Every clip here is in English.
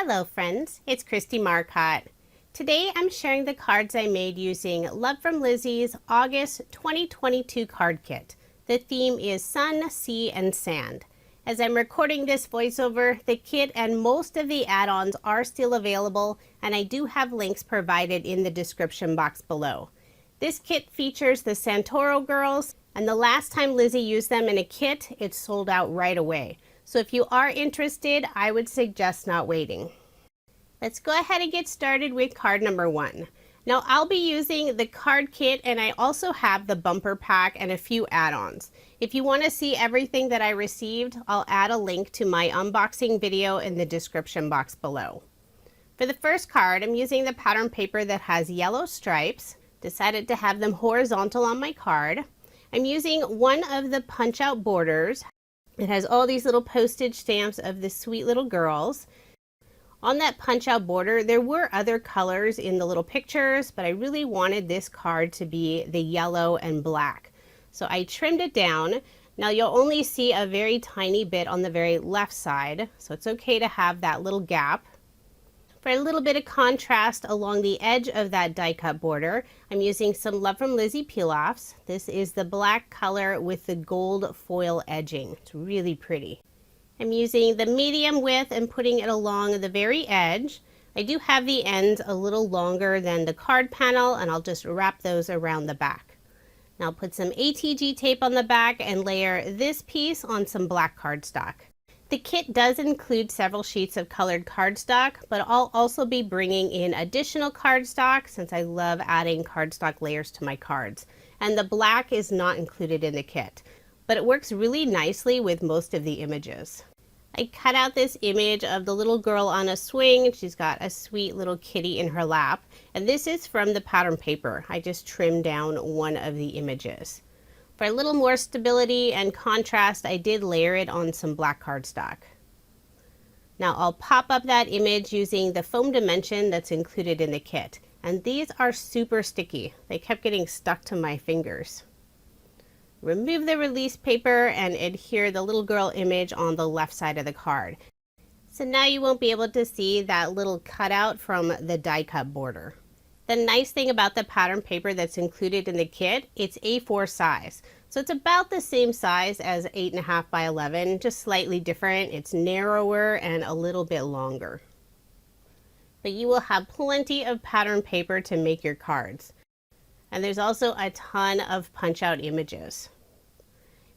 Hello friends, it's Kristie Marcotte. Today I'm sharing the cards I made using Love From Lizi's August 2022 card kit. The theme is Sun, Sea, and Sand. As I'm recording this voiceover, the kit and most of the add-ons are still available, and I do have links provided in the description box below. This kit features the Santoro girls, and the last time Lizi used them in a kit, it sold out right away. So if you are interested, I would suggest not waiting. Let's go ahead and get started with card number 1. Now I'll be using the card kit, and I also have the bumper pack and a few add-ons. If you want to see everything that I received, I'll add a link to my unboxing video in the description box below. For the first card, I'm using the pattern paper that has yellow stripes. Decided to have them horizontal on my card. I'm using one of the punch out borders. It has all these little postage stamps of the sweet little girls. On that punch out border, there were other colors in the little pictures, but I really wanted this card to be the yellow and black. So I trimmed it down. Now you'll only see a very tiny bit on the very left side, so it's okay to have that little gap. For a little bit of contrast along the edge of that die cut border, I'm using some Love From Lizi Peel Offs. This is the black color with the gold foil edging. It's really pretty. I'm using the medium width and putting it along the very edge. I do have the ends a little longer than the card panel, and I'll just wrap those around the back. Now I'll put some ATG tape on the back and layer this piece on some black cardstock. The kit does include several sheets of colored cardstock, but I'll also be bringing in additional cardstock since I love adding cardstock layers to my cards. And the black is not included in the kit, but it works really nicely with most of the images. I cut out this image of the little girl on a swing. She's got a sweet little kitty in her lap, and this is from the pattern paper. I just trimmed down one of the images. For a little more stability and contrast, I did layer it on some black cardstock. Now I'll pop up that image using the foam dimension that's included in the kit. And these are super sticky. They kept getting stuck to my fingers. Remove the release paper and adhere the little girl image on the left side of the card. So now you won't be able to see that little cutout from the die cut border. The nice thing about the pattern paper that's included in the kit, it's A4 size. So it's about the same size as 8.5 by 11, just slightly different. It's narrower and a little bit longer. But you will have plenty of pattern paper to make your cards. And there's also a ton of punch out images.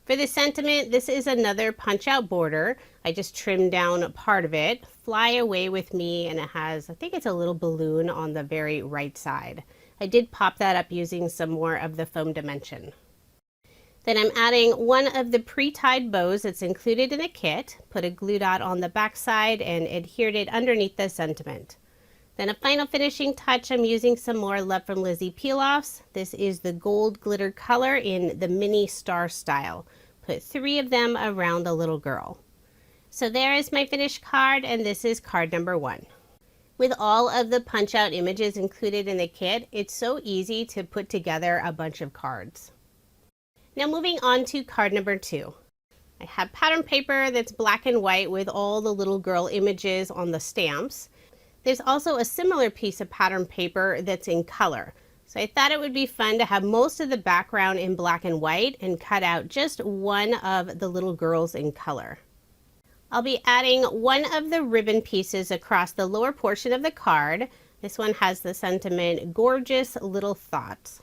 For the sentiment, this is another punch out border. I just trimmed down part of it. Fly Away With Me, and it has, I think it's a little balloon on the very right side. I did pop that up using some more of the foam dimension. Then I'm adding one of the pre-tied bows that's included in the kit. Put a glue dot on the back side and adhered it underneath the sentiment. Then a final finishing touch, I'm using some more Love From Lizi Peel Offs. This is the gold glitter color in the mini star style. Put 3 of them around the little girl. So there is my finished card, and this is card number 1. With all of the punch out images included in the kit, it's so easy to put together a bunch of cards. Now moving on to card number 2. I have pattern paper that's black and white with all the little girl images on the stamps. There's also a similar piece of pattern paper that's in color. So I thought it would be fun to have most of the background in black and white and cut out just one of the little girls in color. I'll be adding one of the ribbon pieces across the lower portion of the card. This one has the sentiment, Gorgeous Little Thoughts.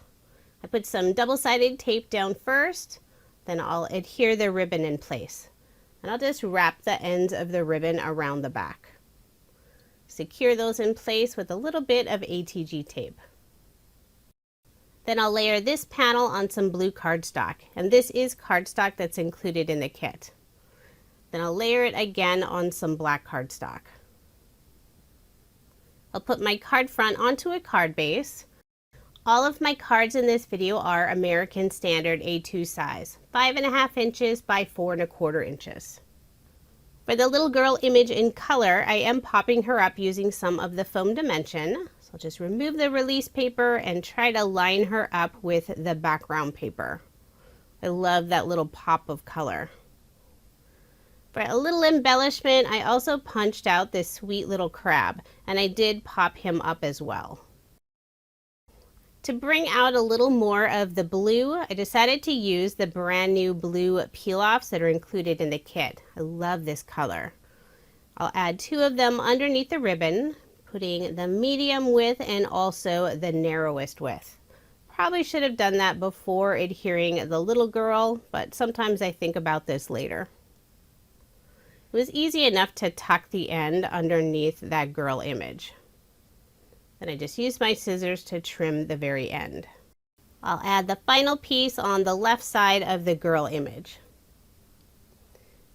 I put some double-sided tape down first, then I'll adhere the ribbon in place. And I'll just wrap the ends of the ribbon around the back. Secure those in place with a little bit of ATG tape. Then I'll layer this panel on some blue cardstock, and this is cardstock that's included in the kit. Then I'll layer it again on some black cardstock. I'll put my card front onto a card base. All of my cards in this video are American Standard A2 size, 5.5 inches by 4.25 inches. For the little girl image in color, I am popping her up using some of the foam dimension. So I'll just remove the release paper and try to line her up with the background paper. I love that little pop of color. For a little embellishment, I also punched out this sweet little crab, and I did pop him up as well. To bring out a little more of the blue, I decided to use the brand new blue peel-offs that are included in the kit. I love this color. I'll add 2 of them underneath the ribbon, putting the medium width and also the narrowest width. Probably should have done that before adhering the little girl, but sometimes I think about this later. It was easy enough to tuck the end underneath that girl image. Then I just used my scissors to trim the very end. I'll add the final piece on the left side of the girl image.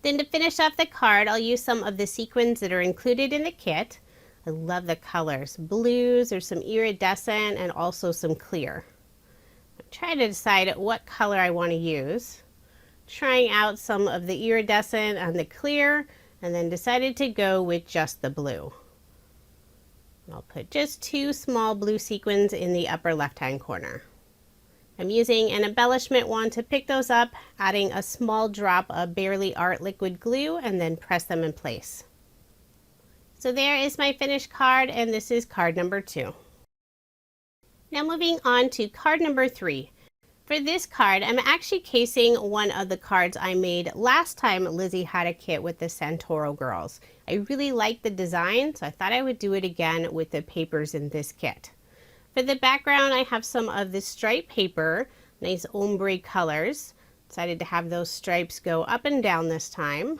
Then to finish off the card, I'll use some of the sequins that are included in the kit. I love the colors, blues, there's some iridescent, and also some clear. I'm trying to decide what color I want to use. Trying out some of the iridescent and the clear, and then decided to go with just the blue. I'll put just 2 small blue sequins in the upper left-hand corner. I'm using an embellishment wand to pick those up, adding a small drop of Barely Art liquid glue, and then press them in place. So there is my finished card, and this is card number 2. Now moving on to card number 3. For this card, I'm actually casing one of the cards I made last time Lizzie had a kit with the Santoro girls. I really liked the design, so I thought I would do it again with the papers in this kit. For the background, I have some of this striped paper, nice ombre colors. Decided to have those stripes go up and down this time.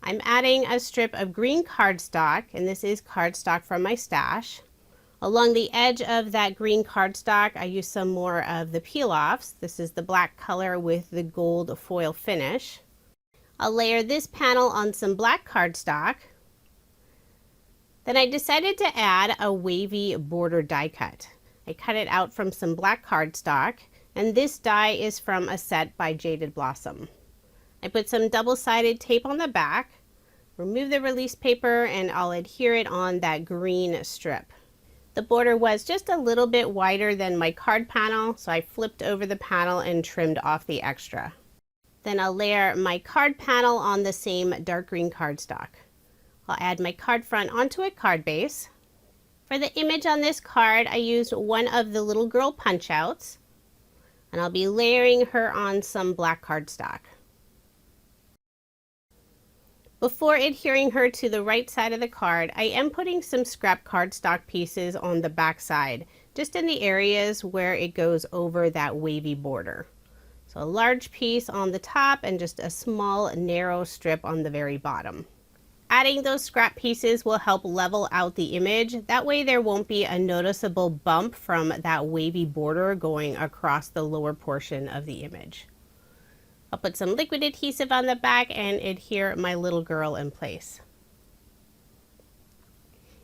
I'm adding a strip of green cardstock, and this is cardstock from my stash. Along the edge of that green cardstock, I use some more of the peel-offs. This is the black color with the gold foil finish. I'll layer this panel on some black cardstock. Then I decided to add a wavy border die cut. I cut it out from some black cardstock, and this die is from a set by Jaded Blossom. I put some double-sided tape on the back, remove the release paper, and I'll adhere it on that green strip. The border was just a little bit wider than my card panel, so I flipped over the panel and trimmed off the extra. Then I'll layer my card panel on the same dark green cardstock. I'll add my card front onto a card base. For the image on this card, I used one of the little girl punch outs, and I'll be layering her on some black cardstock. Before adhering her to the right side of the card, I am putting some scrap cardstock pieces on the back side, just in the areas where it goes over that wavy border. So a large piece on the top and just a small narrow strip on the very bottom. Adding those scrap pieces will help level out the image. That way there won't be a noticeable bump from that wavy border going across the lower portion of the image. I'll put some liquid adhesive on the back and adhere my little girl in place.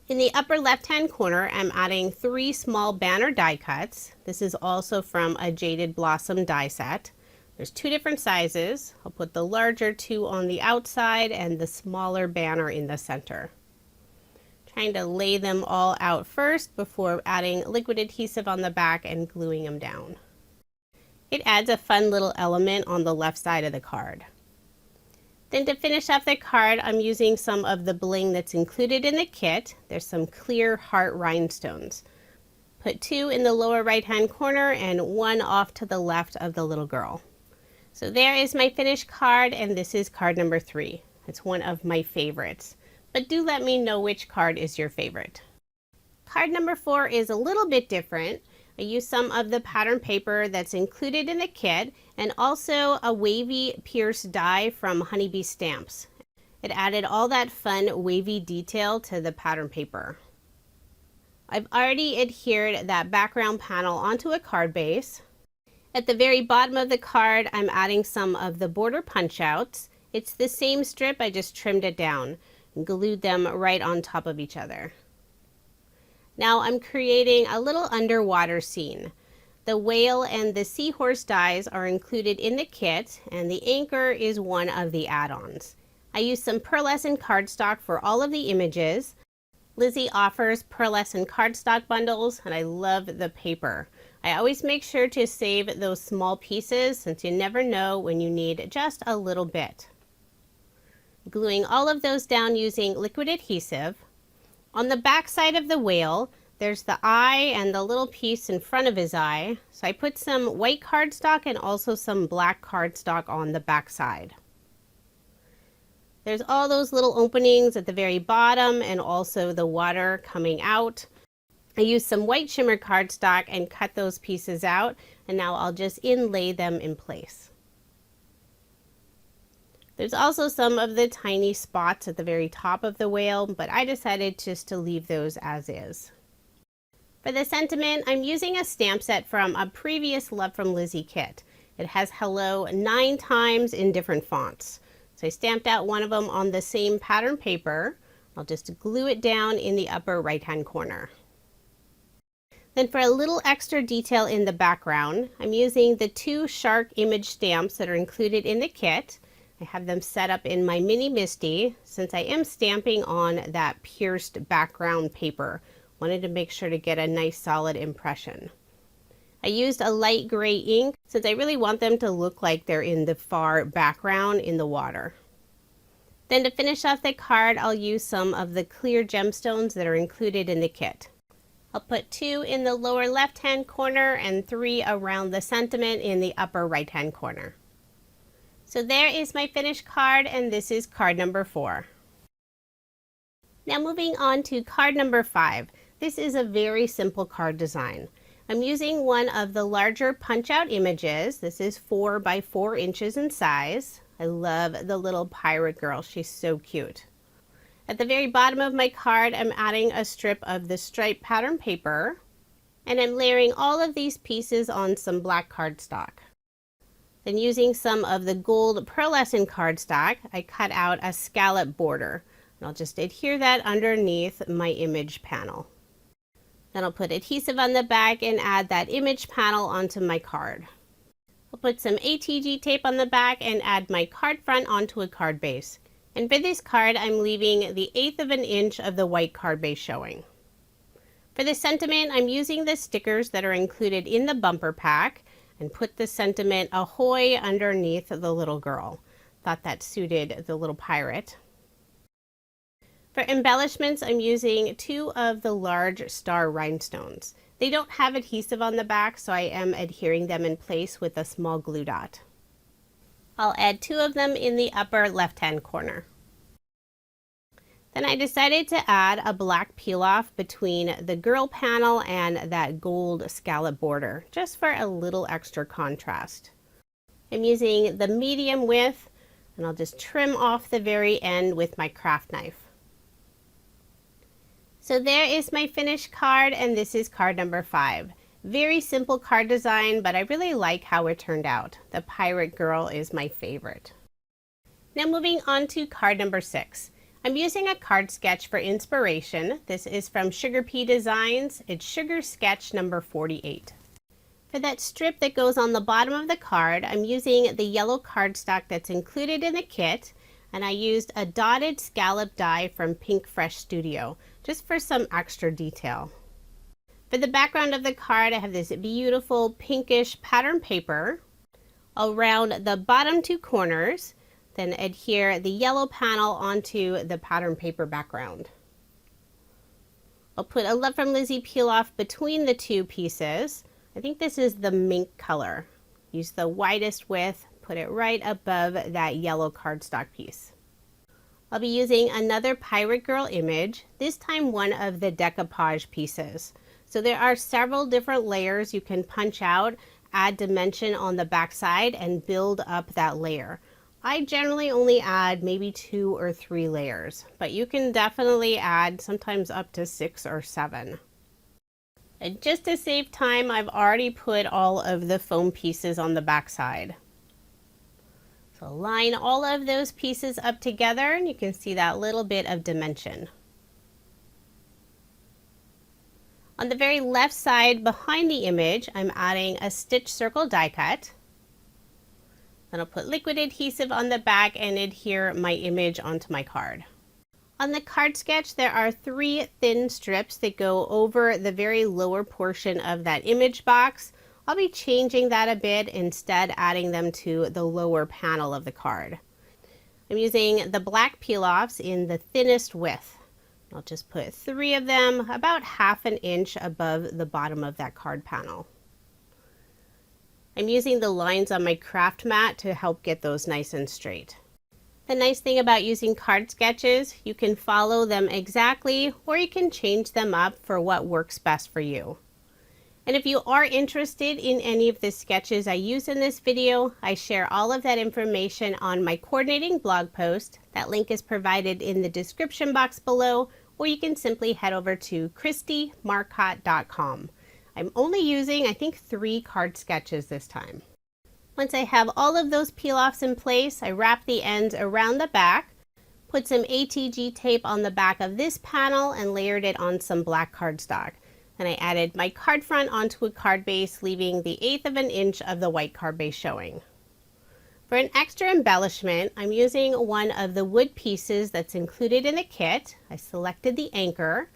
In the upper left-hand corner, I'm adding 3 small banner die cuts. This is also from a Jaded Blossom die set. There's 2 different sizes. I'll put the larger 2 on the outside and the smaller banner in the center. Trying to lay them all out first before adding liquid adhesive on the back and gluing them down. It adds a fun little element on the left side of the card. Then to finish off the card, I'm using some of the bling that's included in the kit. There's some clear heart rhinestones. Put 2 in the lower right-hand corner and 1 off to the left of the little girl. So there is my finished card, and this is card number 3. It's one of my favorites. But do let me know which card is your favorite. Card number 4 is a little bit different. I used some of the pattern paper that's included in the kit and also a wavy pierced die from Honeybee Stamps. It added all that fun wavy detail to the pattern paper. I've already adhered that background panel onto a card base. At the very bottom of the card, I'm adding some of the border punch outs. It's the same strip, I just trimmed it down and glued them right on top of each other. Now I'm creating a little underwater scene. The whale and the seahorse dies are included in the kit, and the anchor is one of the add-ons. I used some pearlescent cardstock for all of the images. Lizzie offers pearlescent cardstock bundles, and I love the paper. I always make sure to save those small pieces since you never know when you need just a little bit. Gluing all of those down using liquid adhesive. On the back side of the whale, there's the eye and the little piece in front of his eye. So I put some white cardstock and also some black cardstock on the back side. There's all those little openings at the very bottom and also the water coming out. I used some white shimmer cardstock and cut those pieces out, and now I'll just inlay them in place. There's also some of the tiny spots at the very top of the whale, but I decided just to leave those as is. For the sentiment, I'm using a stamp set from a previous Love From Lizi kit. It has hello 9 times in different fonts. So I stamped out one of them on the same pattern paper. I'll just glue it down in the upper right-hand corner. Then for a little extra detail in the background, I'm using the 2 shark image stamps that are included in the kit. I have them set up in my mini MISTI since I am stamping on that pierced background paper. Wanted to make sure to get a nice solid impression. I used a light gray ink since I really want them to look like they're in the far background in the water. Then to finish off the card, I'll use some of the clear gemstones that are included in the kit. I'll put 2 in the lower left-hand corner and 3 around the sentiment in the upper right-hand corner. So there is my finished card, and this is card number 4. Now moving on to card number 5. This is a very simple card design. I'm using one of the larger punch-out images. This is 4 by 4 inches in size. I love the little pirate girl. She's so cute. At the very bottom of my card, I'm adding a strip of the striped pattern paper, and I'm layering all of these pieces on some black cardstock. Then using some of the gold pearlescent cardstock, I cut out a scallop border. And I'll just adhere that underneath my image panel. Then I'll put adhesive on the back and add that image panel onto my card. I'll put some ATG tape on the back and add my card front onto a card base. And for this card, I'm leaving the 1/8 of an inch of the white card base showing. For the sentiment, I'm using the stickers that are included in the bumper pack and put the sentiment ahoy underneath the little girl. Thought that suited the little pirate. For embellishments, I'm using 2 of the large star rhinestones. They don't have adhesive on the back, so I am adhering them in place with a small glue dot. I'll add 2 of them in the upper left-hand corner. Then I decided to add a black peel off between the girl panel and that gold scallop border, just for a little extra contrast. I'm using the medium width, and I'll just trim off the very end with my craft knife. So there is my finished card, and this is card number 5. Very simple card design, but I really like how it turned out. The pirate girl is my favorite. Now moving on to card number 6. I'm using a card sketch for inspiration. This is from Sugar Pea Designs. It's Sugar Sketch number 48. For that strip that goes on the bottom of the card, I'm using the yellow cardstock that's included in the kit, and I used a dotted scallop die from Pink Fresh Studio, just for some extra detail. For the background of the card, I have this beautiful pinkish pattern paper. I'll round the bottom 2 corners, then adhere the yellow panel onto the pattern paper background. I'll put a Love From Lizi Peel Off between the 2 pieces. I think this is the mink color. Use the widest width, put it right above that yellow cardstock piece. I'll be using another pirate girl image, this time one of the decoupage pieces. So there are several different layers you can punch out, add dimension on the back side, and build up that layer. I generally only add maybe 2 or 3 layers, but you can definitely add sometimes up to 6 or 7. And just to save time, I've already put all of the foam pieces on the back side. So line all of those pieces up together, and you can see that little bit of dimension. On the very left side behind the image, I'm adding a stitch circle die cut. Then I'll put liquid adhesive on the back and adhere my image onto my card. On the card sketch, there are 3 thin strips that go over the very lower portion of that image box. I'll be changing that a bit, instead adding them to the lower panel of the card. I'm using the black peel-offs in the thinnest width. I'll just put 3 of them about 1/2 inch above the bottom of that card panel. I'm using the lines on my craft mat to help get those nice and straight. The nice thing about using card sketches, you can follow them exactly, or you can change them up for what works best for you. And if you are interested in any of the sketches I use in this video, I share all of that information on my coordinating blog post. That link is provided in the description box below, or you can simply head over to KristieMarcotte.com. I'm only using, I think, 3 card sketches this time. Once I have all of those peel-offs in place, I wrap the ends around the back, put some ATG tape on the back of this panel, and layered it on some black cardstock. Then I added my card front onto a card base, leaving the 1/8 inch of the white card base showing. For an extra embellishment, I'm using one of the wood pieces that's included in the kit. I selected the anchor.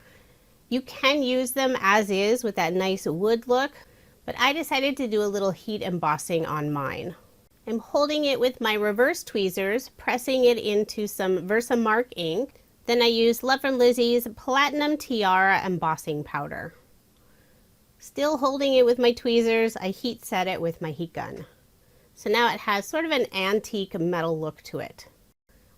You can use them as is with that nice wood look, but I decided to do a little heat embossing on mine. I'm holding it with my reverse tweezers, pressing it into some Versamark ink. Then I used Love From Lizi's Platinum Tiara embossing powder. Still holding it with my tweezers, I heat set it with my heat gun. So now it has sort of an antique metal look to it.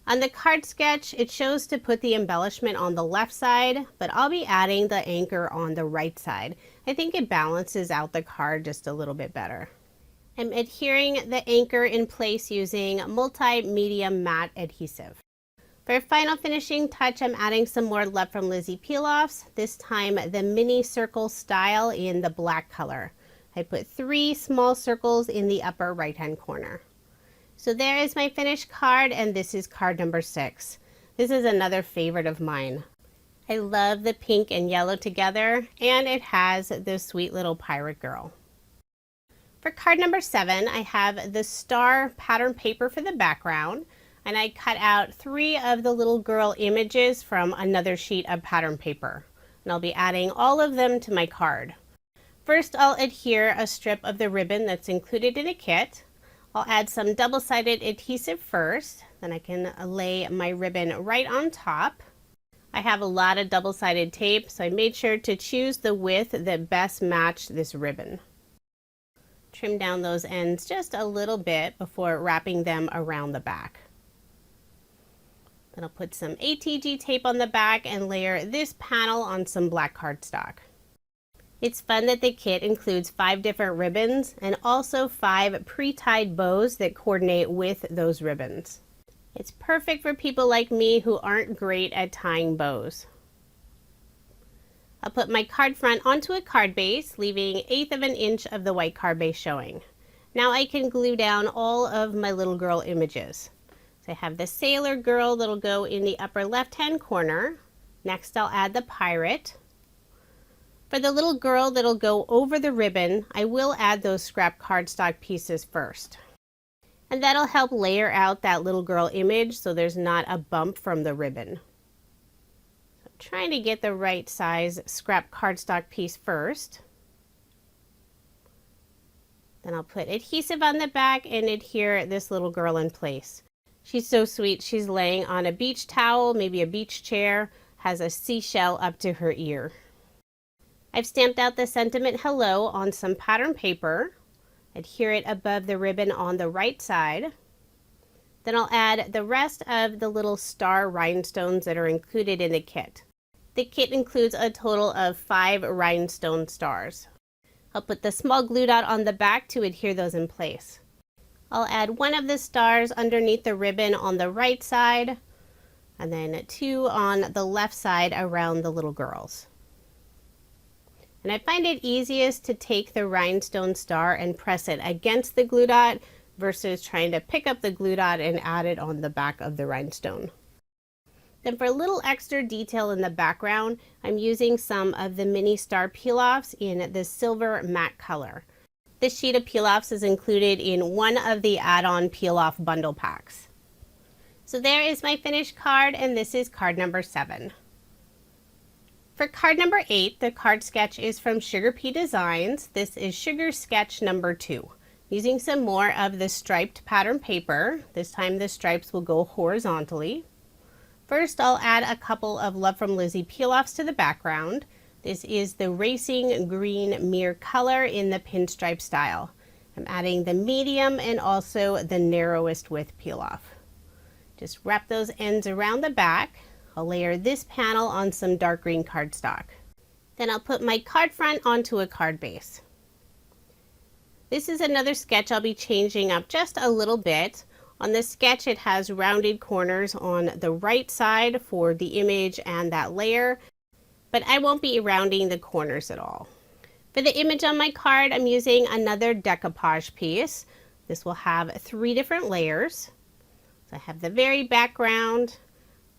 On the card sketch, it shows to put the embellishment on the left side, but I'll be adding the anchor on the right side. I think it balances out the card just a little bit better. I'm adhering the anchor in place using multi-medium matte adhesive. For a final finishing touch, I'm adding some more Love From Lizi peel-offs, this time the mini circle style in the black color. I put 3 small circles in the upper right-hand corner. So there is my finished card, and this is card number 6. This is another favorite of mine. I love the pink and yellow together, and it has this sweet little pirate girl. For card number 7, I have the star pattern paper for the background, and I cut out 3 of the little girl images from another sheet of pattern paper. And I'll be adding all of them to my card. First, I'll adhere a strip of the ribbon that's included in a kit. I'll add some double-sided adhesive first, then I can lay my ribbon right on top. I have a lot of double-sided tape, so I made sure to choose the width that best matched this ribbon. Trim down those ends just a little bit before wrapping them around the back. Then I'll put some ATG tape on the back and layer this panel on some black cardstock. It's fun that the kit includes 5 different ribbons and also 5 pre-tied bows that coordinate with those ribbons. It's perfect for people like me who aren't great at tying bows. I'll put my card front onto a card base, leaving 1/8 inch of the white card base showing. Now I can glue down all of my little girl images. So I have the sailor girl that'll go in the upper left-hand corner. Next I'll add the pirate. For the little girl that'll go over the ribbon, I will add those scrap cardstock pieces first. And that'll help layer out that little girl image so there's not a bump from the ribbon. So I'm trying to get the right size scrap cardstock piece first. Then I'll put adhesive on the back and adhere this little girl in place. She's so sweet. She's laying on a beach towel, maybe a beach chair, has a seashell up to her ear. I've stamped out the sentiment hello on some pattern paper, adhere it above the ribbon on the right side. Then I'll add the rest of the little star rhinestones that are included in the kit. The kit includes a total of 5 rhinestone stars. I'll put the small glue dot on the back to adhere those in place. I'll add 1 of the stars underneath the ribbon on the right side, and then 2 on the left side around the little girls. And I find it easiest to take the rhinestone star and press it against the glue dot versus trying to pick up the glue dot and add it on the back of the rhinestone. Then for a little extra detail in the background, I'm using some of the mini star peel-offs in the silver matte color. This sheet of peel-offs is included in one of the add-on peel-off bundle packs. So there is my finished card, and this is card number 7. For card number 8, the card sketch is from Sugar Pea Designs. This is Sugar Sketch number 2. Using some more of the striped pattern paper. This time the stripes will go horizontally. First, I'll add a couple of Love From Lizi Peel Offs to the background. This is the Racing Green Mirror color in the pinstripe style. I'm adding the medium and also the narrowest width peel off. Just wrap those ends around the back. I'll layer this panel on some dark green cardstock. Then I'll put my card front onto a card base. This is another sketch I'll be changing up just a little bit. On this sketch, it has rounded corners on the right side for the image and that layer, but I won't be rounding the corners at all. For the image on my card, I'm using another decoupage piece. This will have 3 different layers. So I have the very background,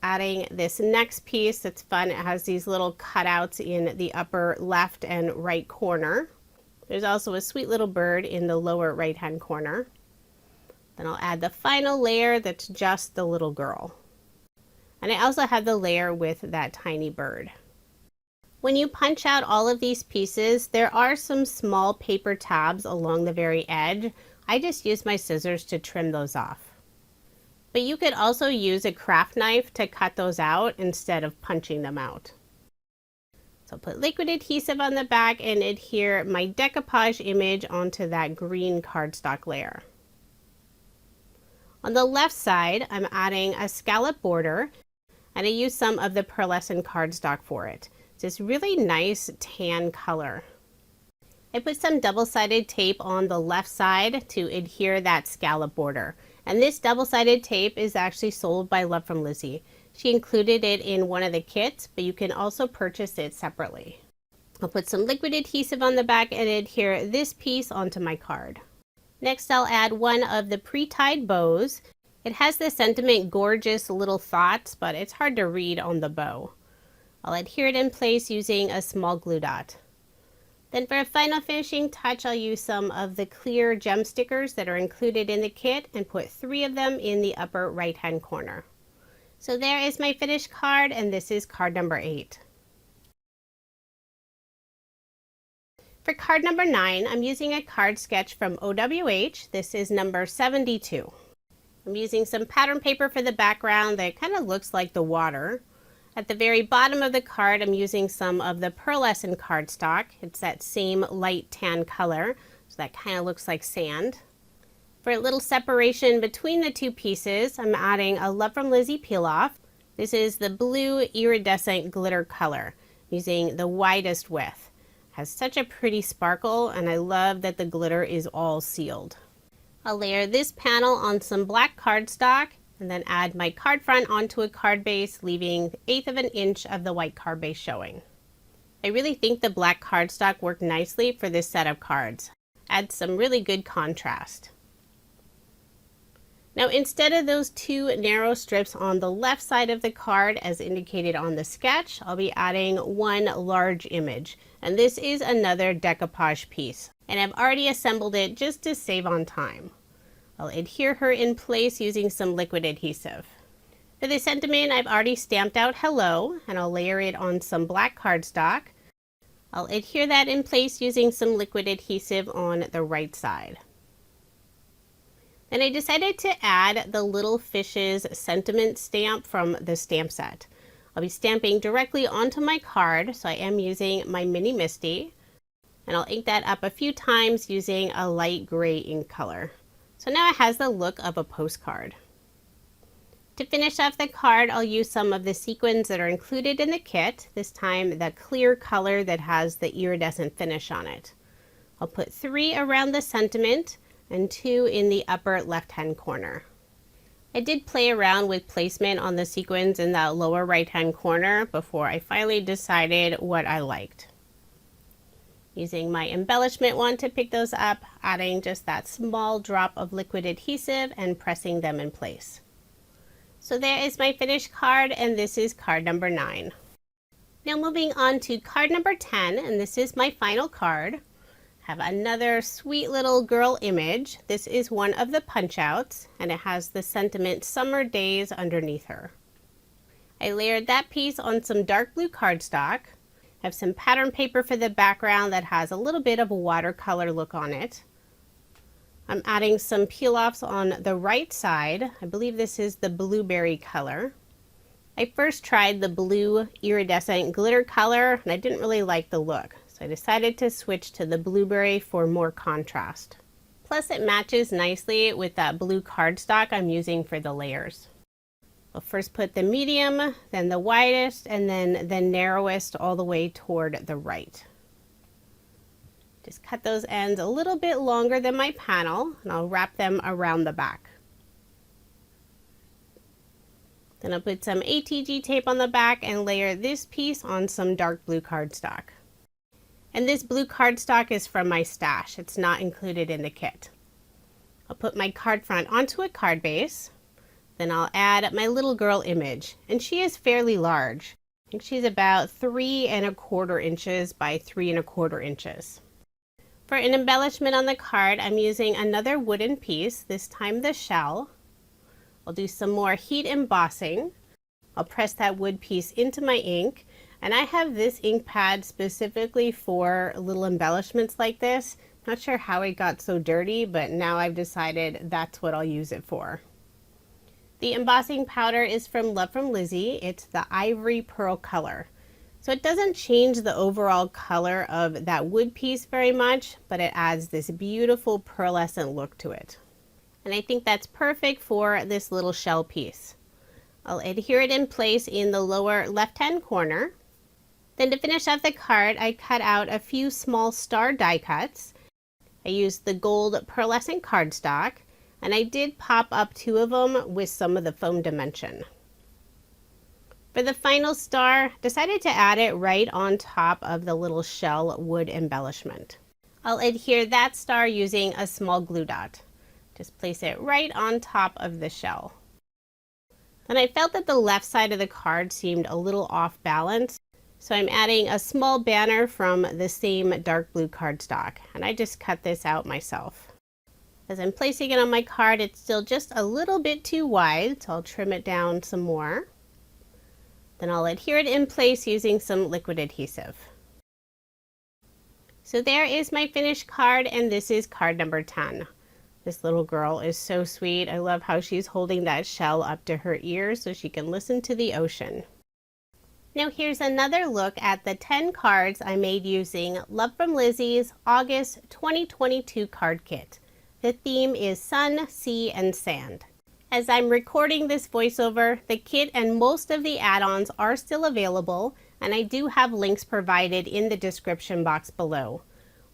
adding this next piece that's fun. It has these little cutouts in the upper left and right corner. There's also a sweet little bird in the lower right hand corner. Then I'll add the final layer that's just the little girl. And I also have the layer with that tiny bird. When you punch out all of these pieces, there are some small paper tabs along the very edge. I just use my scissors to trim those off. But you could also use a craft knife to cut those out instead of punching them out. So I'll put liquid adhesive on the back and adhere my decoupage image onto that green cardstock layer. On the left side, I'm adding a scallop border, and I use some of the pearlescent cardstock for it. It's this really nice tan color. I put some double-sided tape on the left side to adhere that scallop border. And this double-sided tape is actually sold by Love From Lizi. She included it in one of the kits, but you can also purchase it separately. I'll put some liquid adhesive on the back and adhere this piece onto my card. Next, I'll add one of the pre-tied bows. It has the sentiment gorgeous little thoughts, but it's hard to read on the bow. I'll adhere it in place using a small glue dot. Then for a final finishing touch, I'll use some of the clear gem stickers that are included in the kit and put 3 of them in the upper right hand corner. So there is my finished card, and this is card number 8. For card number 9, I'm using a card sketch from OWH. This is number 72. I'm using some pattern paper for the background that kind of looks like the water. At the very bottom of the card, I'm using some of the pearlescent cardstock. It's that same light tan color, so that kind of looks like sand. For a little separation between the 2 pieces, I'm adding a Love From Lizi Peel Off. This is the blue iridescent glitter color, using the widest width. It has such a pretty sparkle, and I love that the glitter is all sealed. I'll layer this panel on some black cardstock, and then add my card front onto a card base, leaving 1/8 of an inch of the white card base showing. I really think the black cardstock worked nicely for this set of cards. Adds some really good contrast. Now, instead of those 2 narrow strips on the left side of the card as indicated on the sketch, I'll be adding 1 large image. And this is another decoupage piece. And I've already assembled it just to save on time. I'll adhere her in place using some liquid adhesive. For the sentiment, I've already stamped out hello, and I'll layer it on some black cardstock. I'll adhere that in place using some liquid adhesive on the right side. Then I decided to add the little fishes sentiment stamp from the stamp set. I'll be stamping directly onto my card, so I am using my Mini Misty, and I'll ink that up a few times using a light gray ink color. So now it has the look of a postcard. To finish off the card, I'll use some of the sequins that are included in the kit, this time the clear color that has the iridescent finish on it. I'll put 3 around the sentiment and 2 in the upper left-hand corner. I did play around with placement on the sequins in that lower right-hand corner before I finally decided what I liked. Using my embellishment wand to pick those up, adding just that small drop of liquid adhesive and pressing them in place. So there is my finished card, and this is card number 9. Now moving on to card number 10, and this is my final card. Have another sweet little girl image. This is one of the punch outs, and it has the sentiment Summer Days underneath her. I layered that piece on some dark blue cardstock. I have some pattern paper for the background that has a little bit of a watercolor look on it. I'm adding some peel-offs on the right side. I believe this is the blueberry color. I first tried the blue iridescent glitter color and I didn't really like the look, so I decided to switch to the blueberry for more contrast. Plus it matches nicely with that blue cardstock I'm using for the layers. I'll first put the medium, then the widest, and then the narrowest all the way toward the right. Just cut those ends a little bit longer than my panel, and I'll wrap them around the back. Then I'll put some ATG tape on the back and layer this piece on some dark blue cardstock. And this blue cardstock is from my stash. It's not included in the kit. I'll put my card front onto a card base. Then I'll add my little girl image, and she is fairly large. I think she's about 3¼ inches by 3¼ inches. For an embellishment on the card, I'm using another wooden piece, this time the shell. I'll do some more heat embossing. I'll press that wood piece into my ink, and I have this ink pad specifically for little embellishments like this. Not sure how it got so dirty, but now I've decided that's what I'll use it for. The embossing powder is from Love From Lizi. It's the Ivory Pearl color. So it doesn't change the overall color of that wood piece very much, but it adds this beautiful pearlescent look to it. And I think that's perfect for this little shell piece. I'll adhere it in place in the lower left-hand corner. Then to finish off the card, I cut out a few small star die cuts. I used the gold pearlescent cardstock, and I did pop up 2 of them with some of the foam dimension. For the final star, decided to add it right on top of the little shell wood embellishment. I'll adhere that star using a small glue dot. Just place it right on top of the shell. Then I felt that the left side of the card seemed a little off balance, so I'm adding a small banner from the same dark blue cardstock, and I just cut this out myself. As I'm placing it on my card, it's still just a little bit too wide, so I'll trim it down some more. Then I'll adhere it in place using some liquid adhesive. So there is my finished card, and this is card number 10. This little girl is so sweet. I love how she's holding that shell up to her ears so she can listen to the ocean. Now here's another look at the 10 cards I made using Love From Lizi's August 2022 card kit. The theme is Sun, Sea, and Sand. As I'm recording this voiceover, the kit and most of the add-ons are still available, and I do have links provided in the description box below.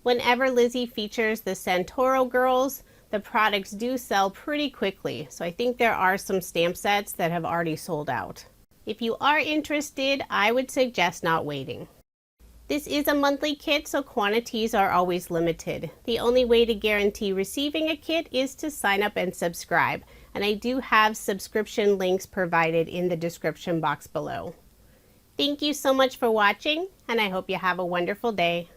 Whenever Lizi features the Santoro girls, the products do sell pretty quickly, so I think there are some stamp sets that have already sold out. If you are interested, I would suggest not waiting. This is a monthly kit, so quantities are always limited. The only way to guarantee receiving a kit is to sign up and subscribe, and I do have subscription links provided in the description box below. Thank you so much for watching, and I hope you have a wonderful day.